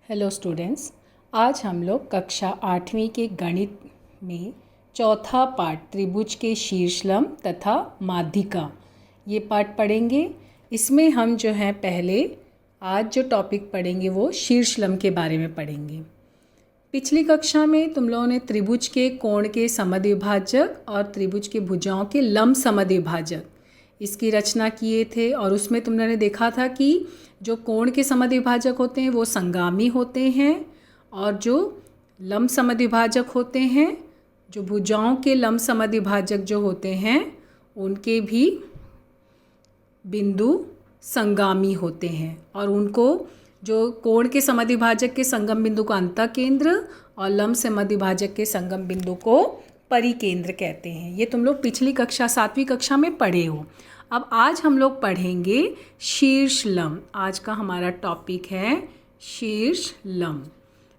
Hello students, आज हम लोग कक्षा 8वीं के गणित में चौथा पाठ त्रिभुज के शीर्षलंब तथा माध्यिका ये पाठ पढ़ेंगे। इसमें हम जो है पहले आज जो टॉपिक पढ़ेंगे वो शीर्षलंब के बारे में पढ़ेंगे। पिछली कक्षा में तुम लोगों ने त्रिभुज के कोण के समद्विभाजक और त्रिभुज के भुजाओं के लंब समद्विभाजक इसकी रचना किए थे और उसमें तुम लोगों ने देखा था कि जो कोण के समद्विभाजक होते हैं वो संगामी होते हैं और जो लंब समद्विभाजक होते हैं, जो भुजाओं के लंब समद्विभाजक जो होते हैं उनके भी बिंदु संगामी होते हैं और उनको जो कोण के समद्विभाजक के संगम बिंदु को अंतःकेंद्र और लंब समद्विभाजक के संगम बिंदु को परिकेंद्र कहते हैं। ये तुम लोग पिछली कक्षा 7वीं कक्षा में पढ़े हो। अब आज हम लोग पढ़ेंगे शीर्षलंब। आज का हमारा टॉपिक है शीर्षलंब।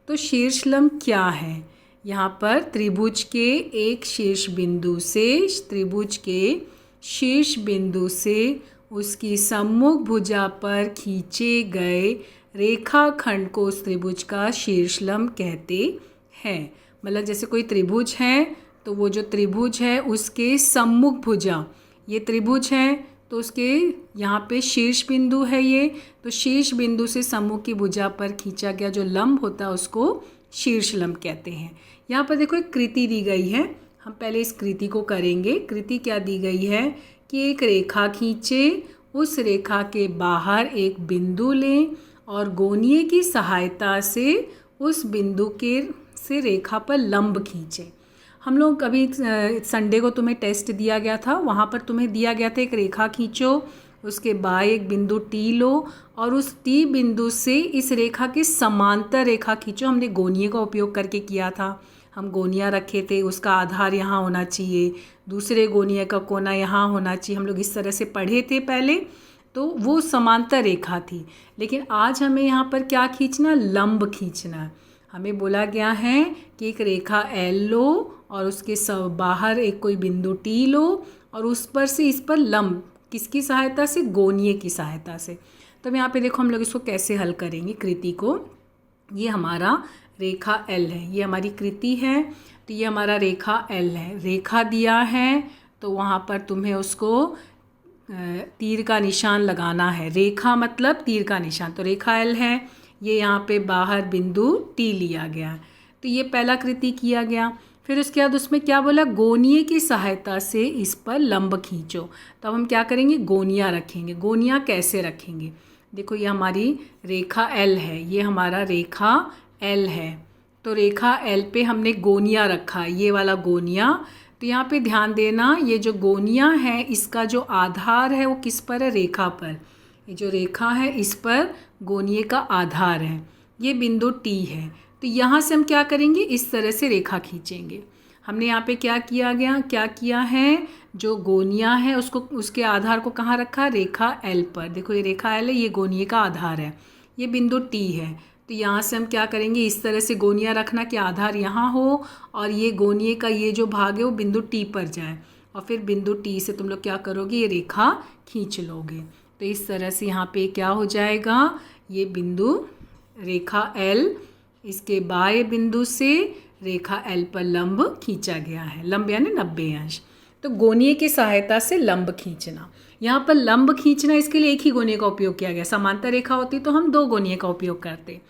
तो शीर्षलंब क्या है? यहाँ पर त्रिभुज के एक शीर्ष बिंदु से त्रिभुज के शीर्ष बिंदु से उसकी सम्मुख भुजा पर खींचे गए रेखाखंड को उस त्रिभुज का शीर्षलंब कहते हैं। मतलब जैसे कोई त्रिभुज है तो वो जो त्रिभुज है उसके सम्मुख भुजा, ये त्रिभुज है तो उसके यहाँ पे शीर्ष बिंदु है ये, तो शीर्ष बिंदु से सम्मुख की भुजा पर खींचा गया जो लंब होता है उसको शीर्षलंब कहते हैं। यहाँ पर देखो एक कृति दी गई है, हम पहले इस कृति को करेंगे। कृति क्या दी गई है कि एक रेखा खींचे, उस रेखा के बाहर एक बिंदु लें और गोनिये की सहायता से उस बिंदु के से रेखा पर लंब खींचें। हम लोग कभी संडे को तुम्हें टेस्ट दिया गया था, वहाँ पर तुम्हें दिया गया था एक रेखा खींचो, उसके बाएं एक बिंदु टी लो और उस टी बिंदु से इस रेखा के समांतर रेखा खींचो। हमने गोनिये का उपयोग करके किया था। हम गोनिया रखे थे, उसका आधार यहाँ होना चाहिए, दूसरे गोनिये का कोना यहाँ होना चाहिए। हम लोग इस तरह से पढ़े थे पहले, तो वो समांतर रेखा थी। लेकिन आज हमें यहाँ पर क्या खींचना? लंब खींचना है। हमें बोला गया है कि एक रेखा एल लो और उसके बाहर एक कोई बिंदु टी लो और उस पर से इस पर लंब किसकी सहायता से? गोनिये की सहायता से। तो यहाँ पे देखो हम लोग इसको कैसे हल करेंगे कृति को। ये हमारा रेखा एल है, ये हमारी कृति है, तो ये हमारा रेखा एल है। रेखा दिया है तो वहाँ पर तुम्हें उसको तीर का निशान लगाना है। रेखा मतलब तीर का निशान, तो रेखा एल है, ये यहाँ पे बाहर बिंदु टी लिया गया, तो ये पहला कृति किया गया। फिर उसके बाद उसमें क्या बोला? गोनिये की सहायता से इस पर लंब खींचो। तो अब हम क्या करेंगे? गोनिया रखेंगे। गोनिया कैसे रखेंगे? देखो ये हमारी रेखा एल है, ये हमारा रेखा एल है, तो रेखा एल पे हमने गोनिया रखा, ये वाला गोनिया। तो यहाँ पे ध्यान देना, ये जो गोनिया है इसका जो आधार है वो किस पर है? रेखा पर। ये जो रेखा है इस पर गोनिये का आधार है, ये बिंदु टी है। तो यहाँ से हम क्या करेंगे? इस तरह से रेखा खींचेंगे। हमने यहाँ पे क्या किया है? जो गोनिया है उसको, उसके आधार को कहाँ रखा? रेखा एल पर। देखो ये रेखा एल है, ये गोनिये का आधार है, ये बिंदु टी है। तो यहाँ से हम क्या करेंगे? इस तरह से गोनिया रखना कि आधार यहाँ हो और ये गोनिये का ये जो भाग है वो बिंदु टी पर जाए और फिर बिंदु टी से तुम लोग क्या करोगे? ये रेखा खींच लोगे। तो इस तरह से यहाँ पे क्या हो जाएगा? ये बिंदु रेखा एल, इसके बाएं बिंदु से रेखा एल पर लंब खींचा गया है। लंब यानी 90 अंश। तो गोनिये की सहायता से लंब खींचना। यहाँ पर लंब खींचना, इसके लिए एक ही गोनिये का उपयोग किया गया। समांतर रेखा होती तो हम 2 गोनिये का उपयोग करते।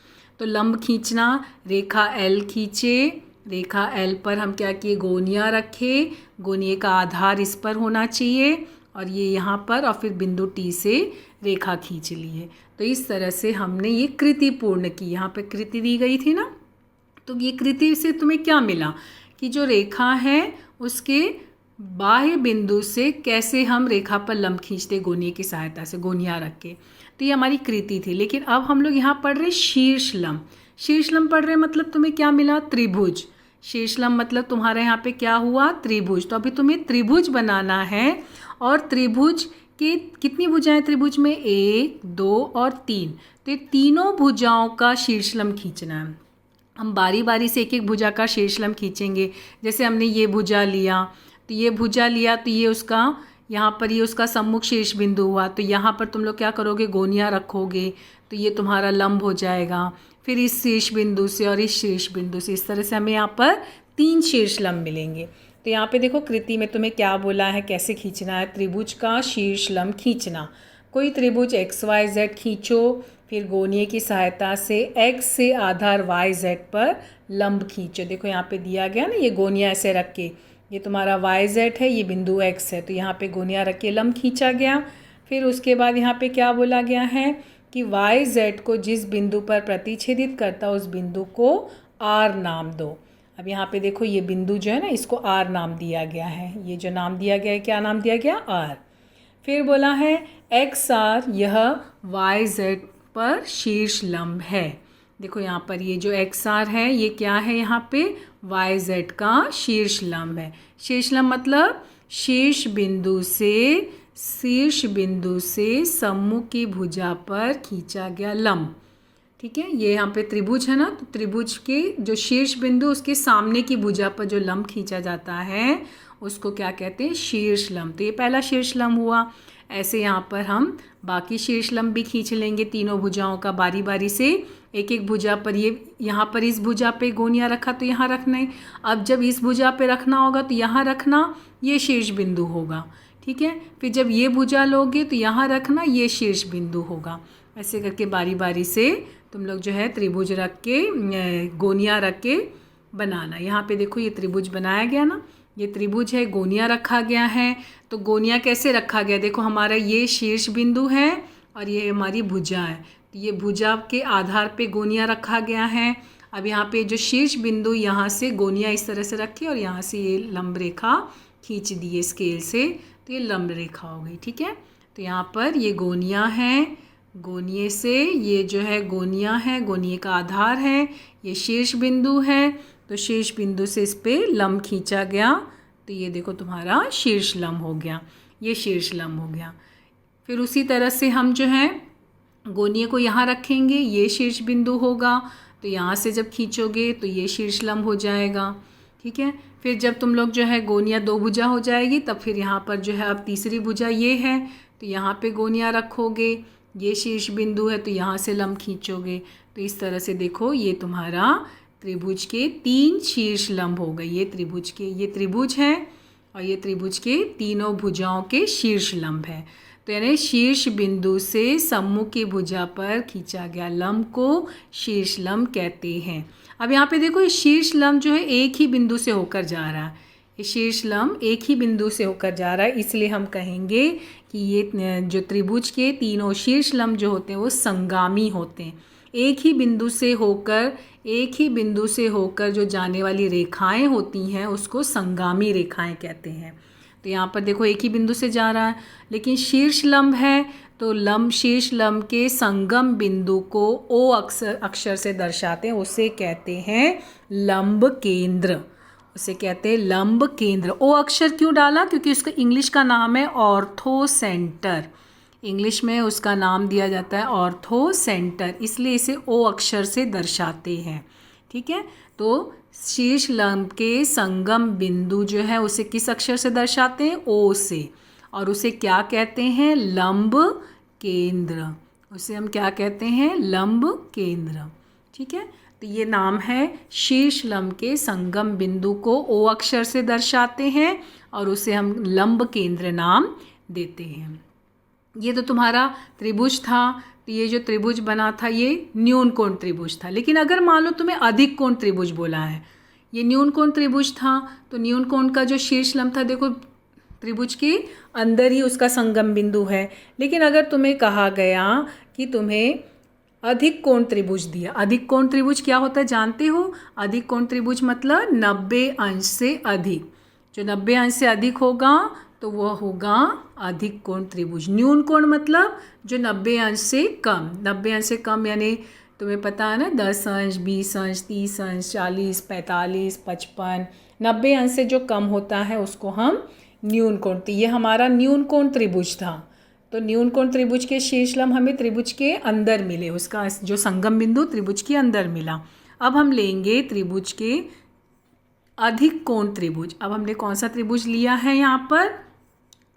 तो लंब खींचना, रेखा एल खींचे, रेखा एल पर हम क्या किए? गोनिया रखे, गोनिये का आधार इस पर होना चाहिए और ये यहाँ पर, और फिर बिंदु टी से रेखा खींच लिए। तो इस तरह से हमने ये कृति पूर्ण की। यहाँ पे कृति दी गई थी ना, तो ये कृति से तुम्हें क्या मिला कि जो रेखा है उसके बाह्य बिंदु से कैसे हम रेखा पर लंब खींचते गोनिये की सहायता से, गोनिया रख के। तो ये हमारी कृति थी। लेकिन अब हम लोग यहाँ पढ़ रहे शीर्षलंब। शीर्षलंब पढ़ रहे मतलब तुम्हें क्या मिला? त्रिभुज। शीर्षलंब मतलब तुम्हारे यहाँ पे क्या हुआ? त्रिभुज। तो अभी तुम्हें त्रिभुज बनाना है और त्रिभुज के कितनी भुजाएं त्रिभुज में? 1, 2 और 3। तो ये तीनों भुजाओं का शीर्षलंब खींचना है। हम बारी बारी से एक एक भुजा का शीर्षलंब खींचेंगे। जैसे हमने ये भुजा लिया, तो ये भुजा लिया तो ये उसका यहाँ पर ये उसका सम्मुख शीर्ष बिंदु हुआ। तो यहाँ पर तुम लोग क्या करोगे? गोनिया रखोगे, तो ये तुम्हारा लंब हो जाएगा। फिर इस शीर्ष बिंदु से और इस शीर्ष बिंदु से, इस तरह से हमें यहाँ पर 3 शीर्ष लंब मिलेंगे। तो यहाँ पे देखो कृति में तुम्हें क्या बोला है, कैसे खींचना है। त्रिभुज का शीर्ष लंब खींचना। कोई त्रिभुज XYZ खींचो, फिर गोनीय की सहायता से X से आधार YZ पर लंब खींचो। देखो यहाँ पे दिया गया ना, ये गोनिया ऐसे रख के, ये तुम्हारा YZ है, ये बिंदु X है, तो यहाँ पे गोनिया रख के लंब खींचा गया। फिर उसके बाद यहाँ पे क्या बोला गया है कि YZ को जिस बिंदु पर प्रतिच्छेदित करता उस बिंदु को R नाम दो। अब यहाँ पे देखो ये बिंदु जो है ना, इसको R नाम दिया गया है। ये जो नाम दिया गया है, क्या नाम दिया गया, R। फिर बोला है XR, यह YZ पर शीर्ष लंब है। देखो यहाँ पर ये जो XR है, ये क्या है, यहाँ पे YZ का शीर्ष लंब है। शीर्ष लंब मतलब शीर्ष बिंदु से सम्मुख की भुजा पर खींचा गया लंब। ठीक है, ये यहाँ पे त्रिभुज है ना, तो त्रिभुज के जो शीर्ष बिंदु उसके सामने की भुजा पर जो लंब खींचा जाता है उसको क्या कहते हैं, शीर्ष लंब। तो ये पहला शीर्ष लंब हुआ। ऐसे यहाँ पर हम बाकी शीर्ष लंब भी खींच लेंगे तीनों भुजाओं का बारी बारी से। एक एक भुजा पर, ये यहाँ पर इस भुजा पे गोनिया रखा तो यहाँ रखना है। अब जब इस भुजा पे रखना होगा तो यहाँ रखना, ये शीर्ष बिंदु होगा। ठीक है, फिर जब ये भुजा लोगे तो यहाँ रखना, ये शीर्ष बिंदु होगा। ऐसे करके बारी बारी से तुम लोग जो है त्रिभुज रख के, गोनिया रख के बनाना। यहाँ पे देखो ये त्रिभुज बनाया गया ना, ये त्रिभुज है, गोनिया रखा गया है। तो गोनिया कैसे रखा गया, देखो हमारा ये शीर्ष बिंदु है और ये हमारी भुजा है, तो ये भुजा के आधार पे गोनिया रखा गया है। अब यहाँ पे जो शीर्ष बिंदु, यहाँ से गोनिया इस तरह से रखी और यहाँ से ये लंब रेखा खींच दिए स्केल से, तो ये लंब रेखा हो गई। ठीक है, तो यहाँ पर ये गोनिया है, गोनिये से ये जो है गोनिया है, गोनिये का आधार है, ये शीर्ष बिंदु है, तो शीर्ष बिंदु से इस पे लंब खींचा गया, तो ये देखो तुम्हारा शीर्ष लंब हो गया, ये शीर्ष लंब हो गया। फिर उसी तरह से हम जो है गोनिये को यहाँ रखेंगे, ये शीर्ष बिंदु होगा, तो यहाँ से जब खींचोगे तो ये शीर्ष लंब हो जाएगा। ठीक है, फिर जब तुम लोग जो है गोनिया 2 भुजा हो जाएगी, तब फिर यहाँ पर जो है अब तीसरी भुजा ये है, तो यहाँ पे गोनिया रखोगे, ये शीर्ष बिंदु है, तो यहाँ से लंब खींचोगे। तो इस तरह से देखो ये तुम्हारा त्रिभुज के 3 शीर्ष लंब हो गए। ये त्रिभुज है और ये त्रिभुज के तीनों भुजाओं के शीर्ष लंब है। तो यानी शीर्ष बिंदु से सम्मुख की भुजा पर खींचा गया लंब को शीर्ष लंब कहते हैं। अब यहाँ पे देखो ये शीर्ष लंब जो है एक ही बिंदु से होकर जा रहा है, ये शीर्ष लंब एक ही बिंदु से होकर जा रहा है, इसलिए हम कहेंगे कि ये जो त्रिभुज के तीनों शीर्ष लंब जो होते हैं वो संगामी होते हैं। एक ही बिंदु से होकर जो जाने वाली रेखाएं होती हैं उसको संगामी रेखाएं कहते हैं। तो यहाँ पर देखो एक ही बिंदु से जा रहा है, लेकिन शीर्ष लंब है तो शीर्ष लंब के संगम बिंदु को ओ अक्षर से दर्शाते हैं, उसे कहते हैं लंब केंद्र। उसे कहते हैं लंब केंद्र। ओ अक्षर क्यों डाला, क्योंकि उसका इंग्लिश का नाम है ऑर्थो सेंटर। इंग्लिश में उसका नाम दिया जाता है ऑर्थो सेंटर, इसलिए इसे ओ अक्षर से दर्शाते हैं। ठीक है, तो शीर्ष लंब के संगम बिंदु जो है उसे किस अक्षर से दर्शाते हैं, ओ से, और उसे क्या कहते हैं, लंब केंद्र। उसे हम क्या कहते हैं, लंब केंद्र। ठीक है, तो ये नाम है, शीर्ष लंब के संगम बिंदु को ओ अक्षर से दर्शाते हैं और उसे हम लंब केंद्र नाम देते हैं। ये तो तुम्हारा त्रिभुज था, तो ये जो त्रिभुज बना था ये न्यून कोण त्रिभुज था। लेकिन अगर मान लो तुम्हें अधिक कोण त्रिभुज बोला है, ये न्यून कोण त्रिभुज था, तो न्यून कोण का जो शीर्ष लंब था, देखो त्रिभुज के अंदर ही उसका संगम बिंदु है। लेकिन अगर तुम्हें कहा गया कि तुम्हें अधिक कोण त्रिभुज दिया, अधिक कोण त्रिभुज क्या होता है जानते हो, अधिक कोण त्रिभुज मतलब 90 अंश से अधिक। जो 90 अंश से अधिक होगा तो वह होगा अधिक कोण त्रिभुज। न्यून कोण मतलब जो 90 अंश से कम, 90 अंश से कम यानी तुम्हें पता है ना, 10 अंश, 20 अंश, 30 अंश, 40, 45, 55, 90 अंश से जो कम होता है उसको हम न्यून कोण। तो ये हमारा न्यून कोण त्रिभुज था। तो न्यून कोण त्रिभुज के शीर्ष लंब हमें त्रिभुज के अंदर मिले, उसका जो संगम बिंदु त्रिभुज के अंदर मिला। अब हम लेंगे त्रिभुज के अधिक कोण त्रिभुज। अब हमने कौन सा त्रिभुज लिया है यहाँ पर,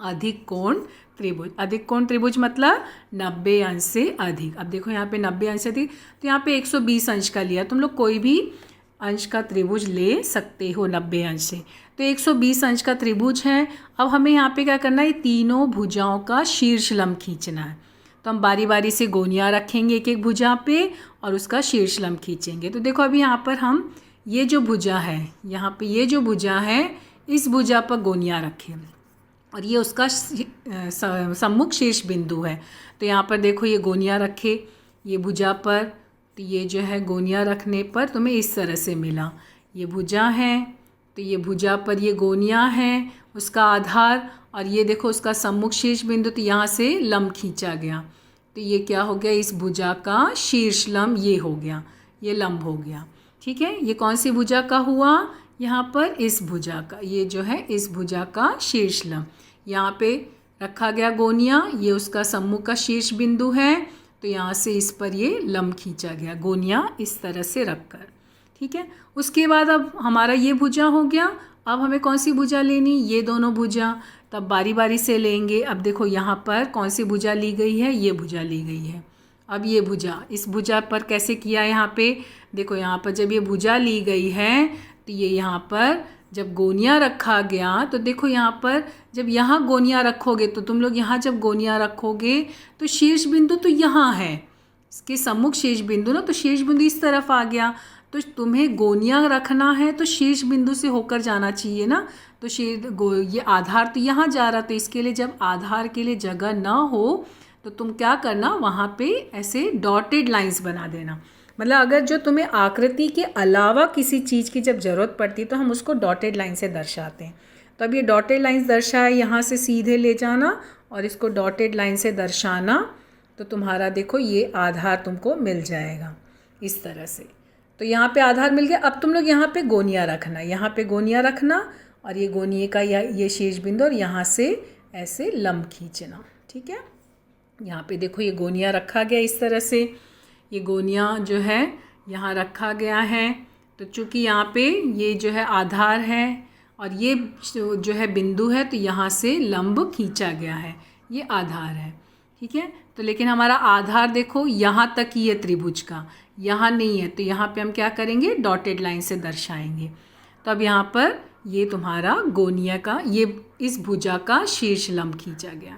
अधिक कोण त्रिभुज। अधिक कोण त्रिभुज मतलब 90 अंश से अधिक। अब देखो यहाँ पे 90 अंश से अधिक, तो यहाँ पे 120 अंश का लिया। तुम लोग कोई भी अंश का त्रिभुज ले सकते हो 90 अंश से। तो 120 अंश का त्रिभुज है। अब हमें यहाँ पे क्या करना है, ये तीनों भुजाओं का शीर्ष लंब खींचना है। तो हम बारी बारी से गोनियाँ रखेंगे एक एक भुजा पे और उसका शीर्ष लंब खींचेंगे। तो देखो अभी यहाँ पर हम ये जो भुजा है, यहाँ पे ये जो भुजा है, इस भुजा पर गोनियाँ रखें और ये उसका सम्मुख शीर्ष बिंदु है। तो यहाँ पर देखो ये गोनियाँ रखे ये भुजा पर, तो ये जो है गोनियाँ रखने पर तुम्हें इस तरह से मिला। ये भुजा है, तो ये भुजा पर ये गोनियाँ हैं, उसका आधार, और ये देखो उसका सम्मुख शीर्ष बिंदु। तो यहाँ से लंब खींचा गया, तो ये क्या हो गया, इस भुजा का शीर्ष लंब ये हो गया, ये लंब हो गया। ठीक है, ये कौन सी भुजा का हुआ, यहाँ पर इस भुजा का, ये जो है इस भुजा का शीर्ष लंब। यहाँ पे रखा गया गोनियाँ, ये उसका सम्मुख का शीर्ष बिंदु है, तो यहाँ से इस पर ये लंब खींचा गया गोनियाँ इस तरह से रखकर। ठीक है, उसके बाद अब हमारा ये भुजा हो गया। अब हमें कौन सी भुजा लेनी, ये दोनों भुजा, तब बारी बारी से लेंगे। अब देखो यहाँ पर कौन सी भुजा ली गई है, ये भुजा ली गई है। अब ये भुजा, इस भुजा पर कैसे किया, यहाँ पे देखो, यहाँ पर जब ये भुजा ली गई है तो ये यहाँ पर जब गोनियाँ रखा गया, तो देखो यहाँ पर जब यहाँ गोनियाँ रखोगे, तो तुम लोग यहाँ जब गोनियाँ रखोगे तो शीर्ष बिंदु तो यहाँ है, इसके सम्मुख शीर्ष बिंदु ना, तो शीर्ष बिंदु इस तरफ आ गया। तो तुम्हें गोनियाँ रखना है तो शीर्ष बिंदु से होकर जाना चाहिए ना, तो ये आधार तो यहाँ जा रहा, तो इसके लिए जब आधार के लिए जगह ना हो तो तुम क्या करना, वहाँ पे ऐसे डॉटेड लाइंस बना देना। मतलब अगर जो तुम्हें आकृति के अलावा किसी चीज़ की जब ज़रूरत पड़ती है तो हम उसको डॉटेड लाइन से दर्शाते हैं। तो अब ये डॉटेड लाइंस दर्शाए, यहाँ से सीधे ले जाना और इसको डॉटेड लाइन से दर्शाना, तो तुम्हारा देखो ये आधार तुमको मिल जाएगा इस तरह से। तो यहाँ पे आधार मिल गया। अब तुम लोग यहाँ पे गोनियाँ रखना, यहाँ पे गोनियाँ रखना और ये गोनिये का ये शीर्ष बिंदु और यहाँ से ऐसे लंब खींचना। ठीक है, यहाँ पे देखो ये गोनियाँ रखा गया इस तरह से, ये गोनियाँ जो है यहाँ रखा गया है। तो चूँकि यहाँ पे ये जो है आधार है और ये जो है बिंदु है, तो यहाँ से लंब खींचा गया है, ये आधार है। ठीक है, तो लेकिन हमारा आधार देखो यहाँ तक ही है त्रिभुज का, यहाँ नहीं है, तो यहाँ पे हम क्या करेंगे, डॉटेड लाइन से दर्शाएंगे। तो अब यहाँ पर ये तुम्हारा गोनिया का, ये इस भुजा का शीर्ष लंब खींचा गया।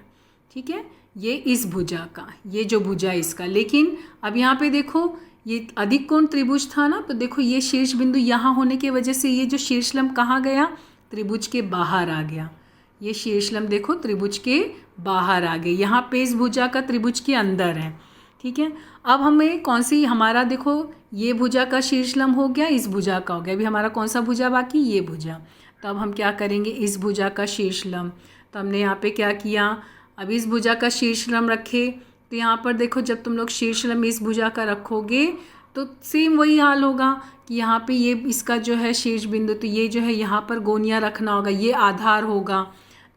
ठीक है, ये इस भुजा का, ये जो भुजा इसका। लेकिन अब यहाँ पे देखो ये अधिक कोण त्रिभुज था ना, तो देखो ये शीर्ष बिंदु यहाँ होने की वजह से ये जो शीर्ष लंब कहाँ गया, त्रिभुज के बाहर आ गया। ये शीर्ष लंब देखो त्रिभुज के बाहर आ गए, यहाँ पे इस भुजा का त्रिभुज के अंदर है। ठीक है, अब हमें कौन सी, हमारा देखो ये भुजा का शीर्ष लंब हो गया, इस भुजा का हो गया। अभी हमारा कौन सा भुजा बाकी, ये भुजा। तो अब हम क्या करेंगे, इस भुजा का शीर्ष लंब। तो हमने यहाँ पे क्या किया, अब इस भुजा का शीर्ष लंब रखे। तो यहाँ पर देखो जब तुम लोग शीर्ष लंब इस भुजा का रखोगे तो सेम वही हाल होगा कि यहाँ पे ये इसका जो है शीर्ष बिंदु, तो ये जो है यहाँ पर गोनियाँ रखना होगा, ये आधार होगा।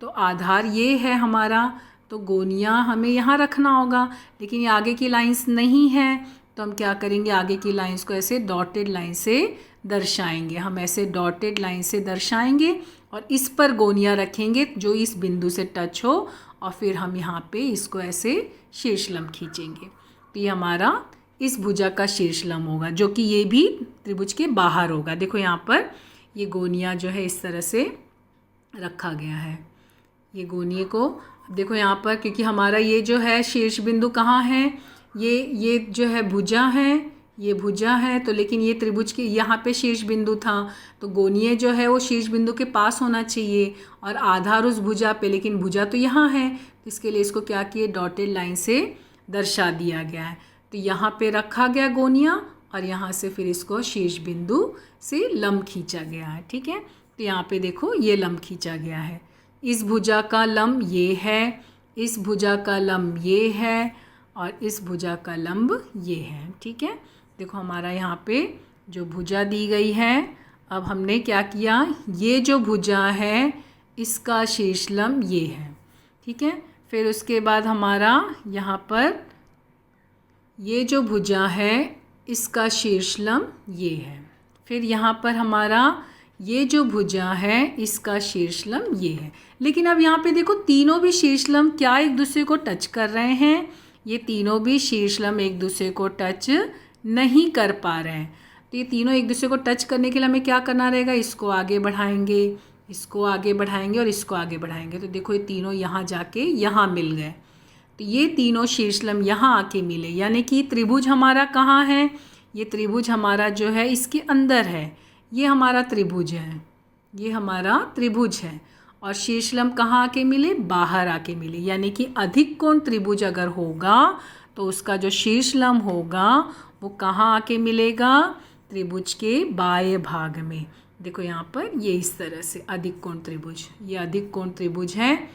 तो आधार ये है हमारा, तो गोनियाँ हमें यहाँ रखना होगा। लेकिन ये आगे की लाइंस नहीं है, तो हम क्या करेंगे, आगे की लाइंस को ऐसे डॉटेड लाइन से दर्शाएंगे। हम ऐसे डॉटेड लाइन से दर्शाएंगे और इस पर गोनियाँ रखेंगे जो इस बिंदु से टच हो, और फिर हम यहाँ पे इसको ऐसे शीर्ष लंब खींचेंगे। तो ये हमारा इस भुजा का शीर्ष लंब होगा, जो कि ये भी त्रिभुज के बाहर होगा। देखो यहाँ पर ये गोनियाँ जो है इस तरह से रखा गया है, ये गोनिये को। देखो यहाँ पर, क्योंकि हमारा ये जो है शीर्ष बिंदु कहाँ है, ये जो है भुजा है, ये भुजा है। तो लेकिन ये त्रिभुज के यहाँ पे शीर्ष बिंदु था, तो गोनिये जो है वो शीर्ष बिंदु के पास होना चाहिए और आधार उस भुजा पे, लेकिन भुजा तो यहाँ है। तो इसके लिए इसको क्या किए, डॉटेड लाइन से दर्शा दिया गया है। तो यहाँ पे रखा गया गोनिया और यहाँ से फिर इसको शीर्ष बिंदु से लंब खींचा गया है। ठीक है, तो यहाँ पे देखो ये लंब खींचा गया है। इस भुजा का लंब ये है, इस भुजा का लंब ये है और इस भुजा का लंब ये है। ठीक है, देखो हमारा यहाँ पे जो भुजा दी गई है, अब हमने क्या किया, ये जो भुजा है इसका शीर्ष लंब ये है। ठीक है, फिर उसके बाद हमारा यहाँ पर ये जो भुजा है इसका शीर्ष लंब ये है। फिर यहाँ पर हमारा ये जो भुजा है इसका शीर्षलम ये है। लेकिन अब यहाँ पे देखो तीनों भी शीर्षलम क्या एक दूसरे को टच कर रहे हैं? ये तीनों भी शीर्षलम एक दूसरे को टच नहीं कर पा रहे हैं। तो ये तीनों एक दूसरे को टच करने के लिए हमें क्या करना रहेगा? इसको आगे बढ़ाएंगे, इसको आगे बढ़ाएंगे और इसको आगे बढ़ाएंगे। तो देखो ये तीनों यहाँ जाके यहाँ मिल गए। तो ये तीनों शीर्षलम यहाँ आके मिले, यानी कि त्रिभुज हमारा कहाँ है? ये त्रिभुज हमारा जो है इसके अंदर है। ये हमारा त्रिभुज है, ये हमारा त्रिभुज है। और शीर्षलम कहाँ आके मिले? बाहर आके मिले। यानी कि अधिक कोण त्रिभुज अगर होगा तो उसका जो शीर्षलम होगा वो कहाँ आके मिलेगा? त्रिभुज के बाएं भाग में। देखो यहाँ पर ये इस तरह से अधिक कोण त्रिभुज, ये अधिक कोण त्रिभुज है,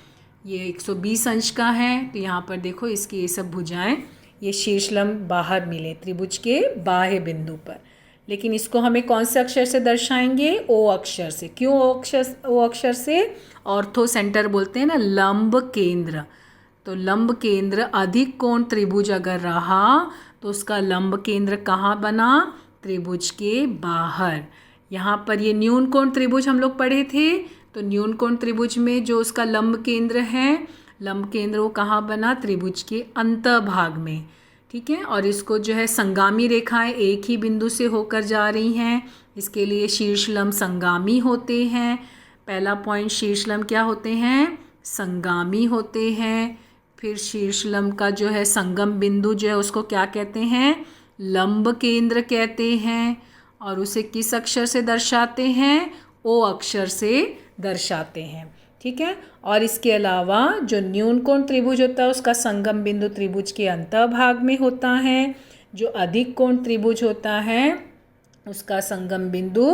ये 120 अंश का है। तो यहाँ पर देखो इसकी ये सब भुजाएं, ये शीर्षलम बाहर मिले त्रिभुज के बाह्य बिंदु पर। लेकिन इसको हमें कौन से अक्षर से दर्शाएंगे? ओ अक्षर से। क्यों ओ अक्षर से? ऑर्थो सेंटर बोलते हैं ना, लंब केंद्र। तो लंब केंद्र अधिक कोण त्रिभुज अगर रहा तो उसका लंब केंद्र कहाँ बना? त्रिभुज के बाहर। यहाँ पर ये न्यून कोण त्रिभुज हम लोग पढ़े थे। तो न्यून कोण त्रिभुज में जो उसका लंब केंद्र है, लंब केंद्र वो कहाँ बना? त्रिभुज के अंतभाग में। ठीक है। और इसको जो है संगामी रेखाएं एक ही बिंदु से होकर जा रही हैं, इसके लिए शीर्षलम संगामी होते हैं। पहला पॉइंट, शीर्षलम क्या होते हैं? संगामी होते हैं। फिर शीर्षलम का जो है संगम बिंदु जो है उसको क्या कहते हैं? लंब केंद्र कहते हैं। और उसे किस अक्षर से दर्शाते हैं? ओ अक्षर से दर्शाते हैं। ठीक है। और इसके अलावा जो न्यून कोण त्रिभुज होता है उसका संगम बिंदु त्रिभुज के अंतभाग में होता है। जो अधिक कोण त्रिभुज होता है उसका संगम बिंदु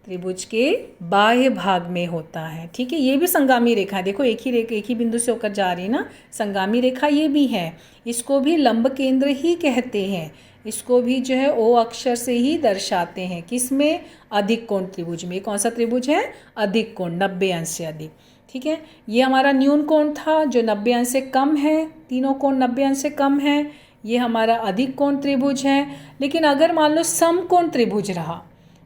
त्रिभुज के बाह्य भाग में होता है। ठीक है। ये भी संगामी रेखा है, देखो एक ही बिंदु से होकर जा रही है ना, संगामी रेखा ये भी है। इसको भी लंब केंद्र ही कहते हैं। इसको भी जो है ओ अक्षर से ही दर्शाते हैं। किस में? अधिक कोण त्रिभुज में। कौन सा त्रिभुज है? अधिक कोण, 90 अंश से अधिक। ठीक है। ये हमारा न्यून कोण था जो 90 अंश से कम है, तीनों कोण 90 अंश से कम है। ये हमारा अधिक कोण त्रिभुज है। लेकिन अगर मान लो समकोण त्रिभुज रहा,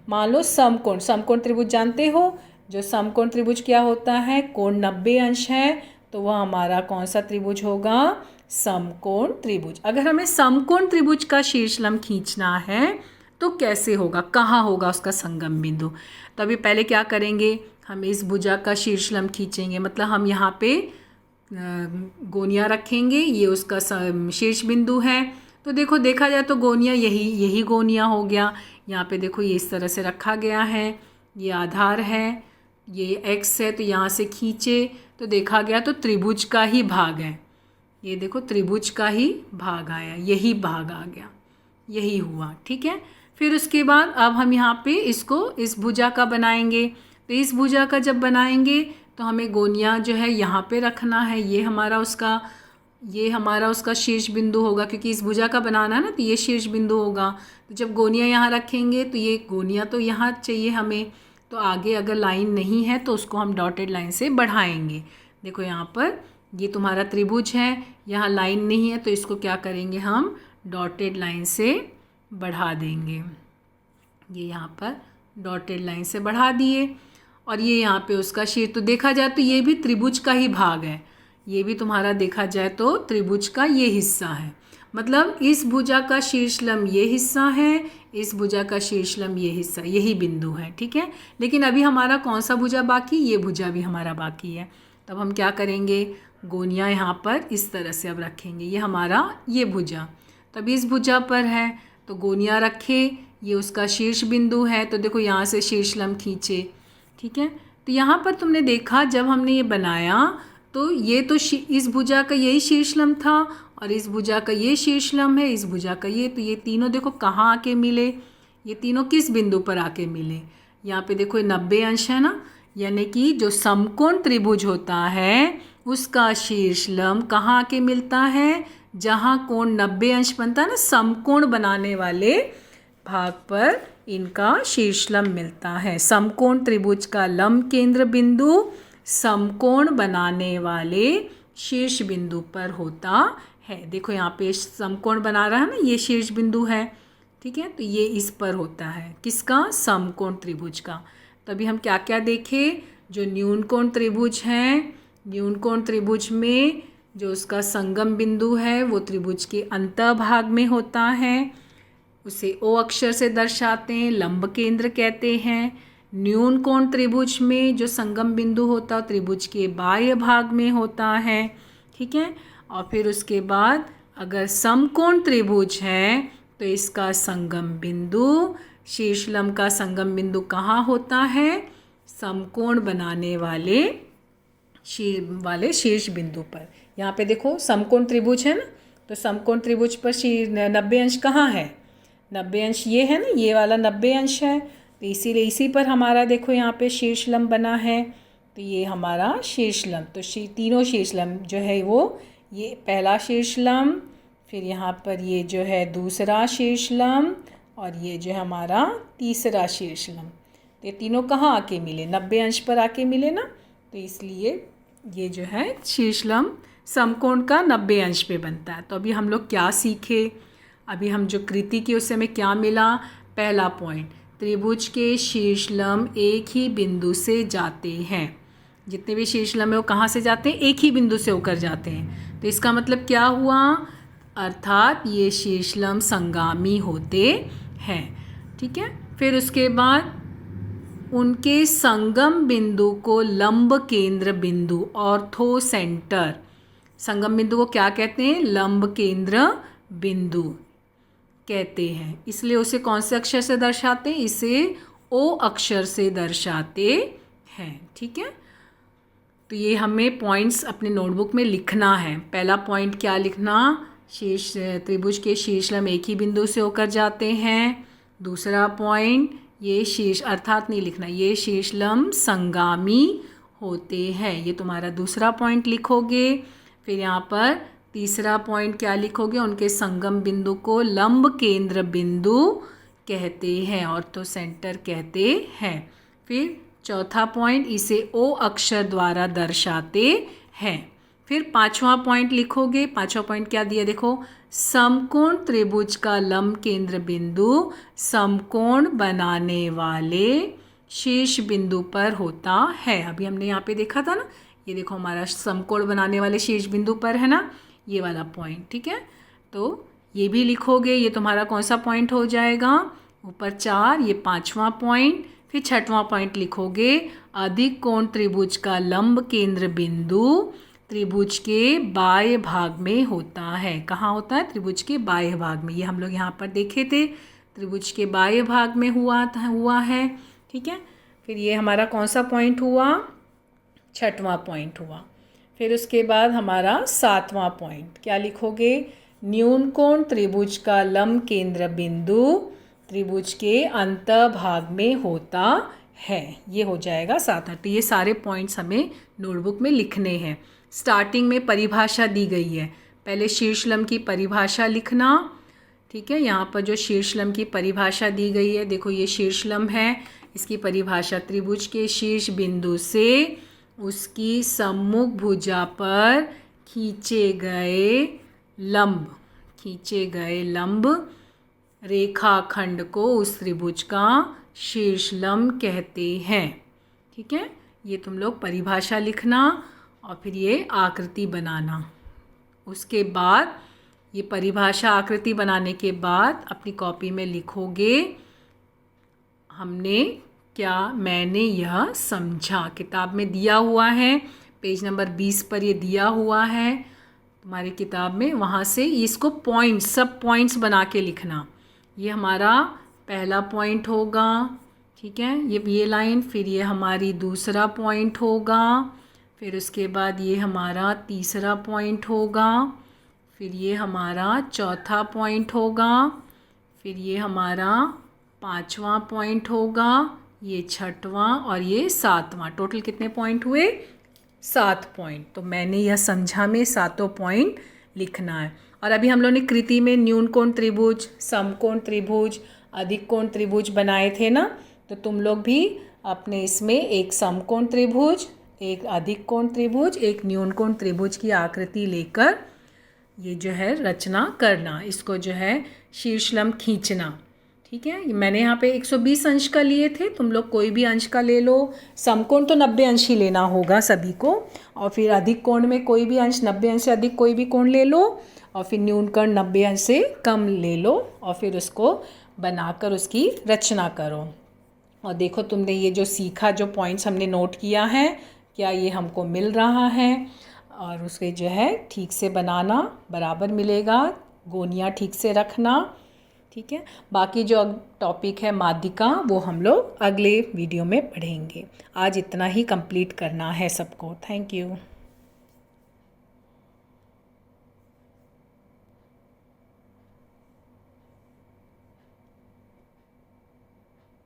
मान लो समकोण त्रिभुज जानते हो, जो समकोण त्रिभुज क्या होता है? कोण 90 अंश है, तो वह हमारा कौन सा त्रिभुज होगा? समकोण त्रिभुज। अगर हमें समकोण त्रिभुज का शीर्षलम खींचना है तो कैसे होगा? कहाँ होगा उसका संगम बिंदु? तो अभी पहले क्या करेंगे? हम इस भुजा का शीर्षलम खींचेंगे, मतलब हम यहाँ पे गोनिया रखेंगे, ये उसका शीर्ष बिंदु है। तो देखो देखा जाए तो गोनिया यही गोनिया हो गया। यहाँ पे देखो ये इस तरह से रखा गया है, ये आधार है, ये x है, तो यहाँ से खींचे तो देखा गया तो त्रिभुज का ही भाग है। ये देखो त्रिभुज का ही भाग आया, यही भाग आ गया, यही हुआ। ठीक है। फिर उसके बाद अब हम यहाँ पे इसको इस भुजा का बनाएंगे। तो इस भुजा का जब बनाएंगे तो हमें गोनिया जो है यहाँ पे रखना है। ये हमारा उसका शीर्ष बिंदु होगा, क्योंकि इस भुजा का बनाना है ना, तो ये शीर्ष बिंदु होगा। तो जब गोनिया यहाँ रखेंगे तो ये गोनिया तो यहाँ चाहिए हमें। तो आगे अगर लाइन नहीं है तो उसको हम डॉटेड लाइन से बढ़ाएंगे। देखो यहाँ पर ये तुम्हारा त्रिभुज है, यहाँ लाइन नहीं है, तो इसको क्या करेंगे? हम डॉटेड लाइन से बढ़ा देंगे। ये यहाँ पर डॉटेड लाइन से बढ़ा दिए। और ये यहाँ पे उसका शीर्ष, तो देखा जाए तो ये भी त्रिभुज का ही भाग है। ये भी तुम्हारा देखा जाए तो त्रिभुज का ये हिस्सा है। मतलब इस भुजा का शीर्षलम ये हिस्सा है, इस भुजा का शीर्षलम ये हिस्सा, यही बिंदु है। ठीक है। लेकिन अभी हमारा कौन सा भुजा बाकी? ये भुजा भी हमारा बाकी है। तब हम क्या करेंगे? गोनिया यहाँ पर इस तरह से अब रखेंगे। ये हमारा ये भुजा, तब इस भुजा पर है तो गोनिया रखे, ये उसका शीर्ष बिंदु है। तो देखो यहाँ से शीर्षलम खींचे। ठीक है। तो यहाँ पर तुमने देखा जब हमने ये बनाया तो ये तो इस भुजा का यही शीर्षलम था और इस भुजा का ये शीर्षलम है, इस भुजा का ये। तो ये तीनों देखो कहाँ आके मिले? ये तीनों किस बिंदु पर आके मिले? यहाँ पे देखो 90 अंश है ना, यानी कि जो समकोण त्रिभुज होता है उसका शीर्षलम कहाँ आके मिलता है? जहाँ कोण 90 अंश बनता है ना, समकोण बनाने वाले भाग पर इनका शीर्षलम मिलता है। समकोण त्रिभुज का लंब केंद्र बिंदु समकोण बनाने वाले शीर्ष बिंदु पर होता है। देखो यहाँ पे समकोण बना रहा है ना, ये शीर्ष बिंदु है। ठीक है। तो ये इस पर होता है, किसका? समकोण त्रिभुज का। तो अभी हम क्या क्या देखें, जो न्यून कोण त्रिभुज हैं, न्यून कोण त्रिभुज में जो उसका संगम बिंदु है वो त्रिभुज के अंतःभाग में होता है, उसे ओ अक्षर से दर्शाते हैं, लंब केंद्र कहते हैं। न्यून कोण त्रिभुज में जो संगम बिंदु होता है त्रिभुज के बाह्य भाग में होता है, ठीक है। और फिर उसके बाद अगर समकोण त्रिभुज है तो इसका संगम बिंदु, शीर्षलंब का संगम बिंदु कहाँ होता है, समकोण बनाने वाले शीर्ष बिंदु पर। यहाँ पे देखो समकोण त्रिभुज है ना, तो समकोण त्रिभुज पर 90 अंश कहाँ है, 90 अंश ये है ना, ये वाला 90 अंश है, तो इसीलिए इसी पर हमारा देखो यहाँ पे शीर्षलंब बना है, तो ये हमारा शीर्षलंब। तो तीनों शीर्षलंब जो है वो, ये पहला शीर्षलंब, फिर यहाँ पर ये जो है दूसरा शीर्षलंब, और ये जो है हमारा तीसरा शीर्षलंब। तो ये तीनों कहाँ आके मिले, 90 अंश पर आके मिले ना, तो इसलिए ये जो है शीर्षलंब समकोण का 90 अंश पे बनता है। तो अभी हम लोग क्या सीखे, अभी हम जो कृति की उससे हमें क्या मिला, पहला पॉइंट, त्रिभुज के शीर्षलंब एक ही बिंदु से जाते हैं। जितने भी शीर्षलंब है वो कहाँ से जाते हैं, एक ही बिंदु से होकर जाते हैं। तो इसका मतलब क्या हुआ, अर्थात ये शीर्षलंब संगामी होते हैं, ठीक है। फिर उसके बाद उनके संगम बिंदु को लंब केंद्र बिंदु, ऑर्थो सेंटर, संगम बिंदु को क्या कहते हैं, लंब केंद्र बिंदु कहते हैं। इसलिए उसे कौन से अक्षर से दर्शाते हैं, इसे ओ अक्षर से दर्शाते हैं, ठीक है। तो ये हमें पॉइंट्स अपने नोटबुक में लिखना है। पहला पॉइंट क्या लिखना, त्रिभुज के शीर्षलंब एक ही बिंदु से होकर जाते हैं। दूसरा पॉइंट, ये शीर्ष अर्थात नहीं लिखना, ये शीर्षलंब संगामी होते हैं, ये तुम्हारा दूसरा पॉइंट लिखोगे। फिर यहाँ पर तीसरा पॉइंट क्या लिखोगे, उनके संगम बिंदु को लंब केंद्र बिंदु कहते हैं, ऑर्थो सेंटर कहते हैं। फिर चौथा पॉइंट, इसे ओ अक्षर द्वारा दर्शाते हैं। फिर पांचवा पॉइंट लिखोगे, पांचवा पॉइंट क्या दिया देखो, समकोण त्रिभुज का लंब केंद्र बिंदु समकोण बनाने वाले शीर्ष बिंदु पर होता है। अभी हमने यहाँ पे देखा था ना, ये देखो हमारा समकोण बनाने वाले शीर्ष बिंदु पर है ना, ये वाला पॉइंट, ठीक है। तो ये भी लिखोगे, ये तुम्हारा कौन सा पॉइंट हो जाएगा, ऊपर 4, ये पांचवा पॉइंट। फिर छठवां पॉइंट लिखोगे, अधिक कोण त्रिभुज का लंब केंद्र बिंदु त्रिभुज के बाह्य भाग में होता है। कहाँ होता है, त्रिभुज के बाह्य भाग में। ये हम लोग यहाँ पर देखे थे, त्रिभुज के बाह्य भाग में हुआ है, ठीक है। फिर ये हमारा कौन सा पॉइंट हुआ, छठवां पॉइंट हुआ। फिर उसके बाद हमारा सातवां पॉइंट क्या लिखोगे, न्यून कोण त्रिभुज का लंब केंद्र बिंदु त्रिभुज के अंतःभाग में होता है। ये हो जाएगा सातवां। तो ये सारे पॉइंट्स हमें नोटबुक में लिखने हैं। स्टार्टिंग में परिभाषा दी गई है, पहले शीर्षलंब की परिभाषा लिखना, ठीक है। यहाँ पर जो शीर्षलंब की परिभाषा दी गई है, देखो ये शीर्षलंब है, इसकी परिभाषा, त्रिभुज के शीर्ष बिंदु से उसकी सम्मुख भुजा पर खींचे गए लंब रेखाखंड को उस त्रिभुज का शीर्षलंब कहते हैं, ठीक है। ये तुम लोग परिभाषा लिखना और फिर ये आकृति बनाना। उसके बाद ये परिभाषा आकृति बनाने के बाद अपनी कॉपी में लिखोगे, मैंने यह समझा। किताब में दिया हुआ है, पेज नंबर 20 पर ये दिया हुआ है तुम्हारी किताब में, वहाँ से इसको सब पॉइंट्स बना के लिखना। ये हमारा पहला पॉइंट होगा, ठीक है, ये लाइन। फिर ये हमारी दूसरा पॉइंट होगा, फिर उसके बाद ये हमारा तीसरा पॉइंट होगा, फिर ये हमारा चौथा पॉइंट होगा, फिर ये हमारा पांचवा पॉइंट होगा, ये छठवां और ये सातवां। टोटल कितने पॉइंट हुए, 7 पॉइंट। तो मैंने यह समझा में 7 पॉइंट लिखना है। और अभी हम लोगों ने कृति में न्यून कोण त्रिभुज, समकोण त्रिभुज, अधिक कोण त्रिभुज बनाए थे ना, तो तुम लोग भी अपने इसमें एक समकोण त्रिभुज, एक अधिक कोण त्रिभुज, एक न्यून कोण त्रिभुज की आकृति लेकर ये जो है रचना करना, इसको जो है शीर्षलंब खींचना, ठीक है। मैंने यहाँ पे 120 अंश का लिए थे, तुम लोग कोई भी अंश का ले लो। समकोण तो 90 अंश ही लेना होगा सभी को, और फिर अधिक कोण में कोई भी अंश 90 अंश से अधिक कोई भी कोण ले लो, और फिर न्यूनकोण 90 अंश से कम ले लो, और फिर उसको बनाकर उसकी रचना करो। और देखो तुमने ये जो सीखा, जो पॉइंट्स हमने नोट किया है, क्या ये हमको मिल रहा है? और उसके जो है ठीक से बनाना, बराबर मिलेगा, गोनियाँ ठीक से रखना। ठीक है। बाकी जो टॉपिक है माध्यिका, वो हम लोग अगले वीडियो में पढ़ेंगे। आज इतना ही कंप्लीट करना है सबको। Thank you.